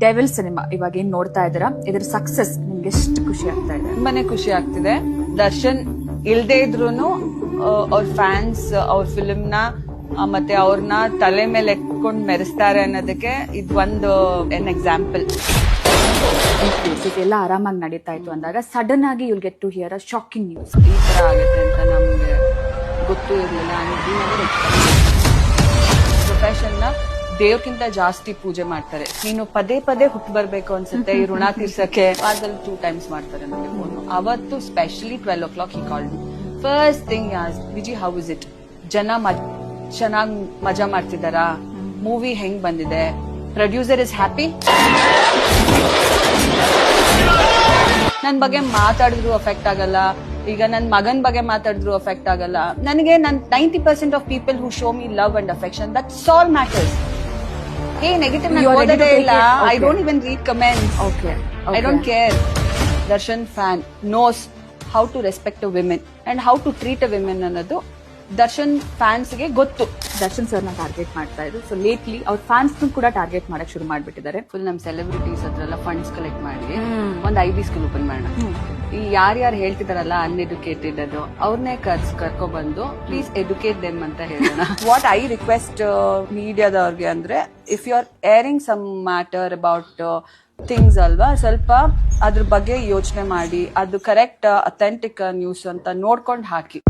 Devil cinema ಇವಾಗ ಏನ್ ನೋಡ್ತಾ ಇದ್ದೀರಾ, ಇದರ ಸಕ್ಸಸ್ ನಿಮ್ಗೆ ಎಷ್ಟು ಖುಷಿ ಆಗ್ತಾ ಇದೆ? ತುಂಬಾನೇ ಖುಷಿ ಆಗ್ತಿದೆ. ದರ್ಶನ್ ಇಲ್ದೇ ಇದ್ರೂನು ಅವ್ರ ಫ್ಯಾನ್ಸ್ ಅವ್ರ ಫಿಲ್ಮ್ ನ ಮತ್ತೆ ಅವ್ರನ್ನ ತಲೆ ಮೇಲೆ ಎತ್ಕೊಂಡ್ ಮೆರೆಸ್ತಾರೆ ಅನ್ನೋದಕ್ಕೆ ಇದು ಒಂದು ಎನ್ ಎಕ್ಸಾಂಪಲ್. ಎಲ್ಲ ಆರಾಮಾಗಿ ನಡೀತಾ ಇತ್ತು ಅಂದಾಗ ಸಡನ್ ಆಗಿ you'll get to hear a shocking news. ಈ ತರ ಆಗುತ್ತೆ ಅಂತ ನಮ್ಗೆ ಗೊತ್ತೂ ಇರ್ಲಿಲ್ಲ. ಪ್ರೊಫೆಷನ್ ನ ದೇವ್ಕಿಂತ ಜಾಸ್ತಿ ಪೂಜೆ ಮಾಡ್ತಾರೆ. ನೀನು ಪದೇ ಪದೇ ಹುಟ್ಟು ಬರ್ಬೇಕು ಅನ್ಸುತ್ತೆ ಈ ಋಣ ತೀರ್ಸಕ್ಕೆ. ವಾರದಲ್ಲಿ 2 times ಮಾಡ್ತಾರೆ ನಮಗೆ ಫೋನ್. ಅವತ್ತು specially 12 o'clock he called me. First thing Viji how is it, ಜನ ಚೆನ್ನಾಗಿ ಮಜಾ ಮಾಡ್ತಿದಾರಾ, ಮೂವಿ ಹೆಂಗ್ ಬಂದಿದೆ, ಪ್ರೊಡ್ಯೂಸರ್ ಇಸ್ ಹ್ಯಾಪಿ. ನನ್ ಬಗ್ಗೆ ಮಾತಾಡಿದ್ರು ಅಫೆಕ್ಟ್ ಆಗಲ್ಲ, ಈಗ ನನ್ ಮಗನ್ ಬಗ್ಗೆ ಮಾತಾಡಿದ್ರು ಅಫೆಕ್ಟ್ ಆಗಲ್ಲ. ನನಗೆ 90% of people who show me love and affection, that's all matters. ಏ ನೆಗೆಟಿವ್ ನಾನು ಓದೋದೇ ಇಲ್ಲ. I don't even read comments. I don't care. Darshan fan knows how to respect a women and how to treat a women ಅನ್ನೋದು Darshan fans ಗೆ ಗೊತ್ತು. Darshan sir ನ target ಮಾಡ್ತಾ ಇದ್ರು. ಸೊ ಲೇಟ್ಲಿ ಅವ್ರ ಫ್ಯಾನ್ಸ್ ಕೂಡ ಟಾರ್ಗೆಟ್ ಮಾಡಕ್ ಶುರು ಮಾಡ್ಬಿಟ್ಟಿದ್ದಾರೆ. ಫುಲ್ ನಮ್ ಸೆಲೆಬ್ರಿಟೀಸ್ ಹತ್ರ ಫಂಡ್ಸ್ ಕಲೆಕ್ಟ್ ಮಾಡಿ ಒಂದು IB ಸ್ಕೂಲ್ ಓಪನ್ ಮಾಡೋಣ. ಈ ಯಾರ್ಯಾರು ಹೇಳ್ತಿದಾರಲ್ಲ ಅನ್ಎಡ್ಯುಕೇಟೆಡ್ ಅದು ಅವ್ರನ್ನೇ ಕರ್ಕೊಬಂದು ಪ್ಲೀಸ್ ಎಡ್ಯುಕೇಟ್ ದೆಮ್ ಅಂತ ಹೇಳೋಣ. ವಾಟ್ ಐ ರಿಕ್ವೆಸ್ಟ್ ಮೀಡಿಯಾದವ್ರಿಗೆ ಅಂದ್ರೆ, if you are airing some matter about things ಅಲ್ವಾ, ಸ್ವಲ್ಪ ಅದ್ರ ಬಗ್ಗೆ ಯೋಚನೆ ಮಾಡಿ ಅದು ಕರೆಕ್ಟ್ ಅಥೆಂಟಿಕ್ ನ್ಯೂಸ್ ಅಂತ ನೋಡ್ಕೊಂಡು ಹಾಕಿ.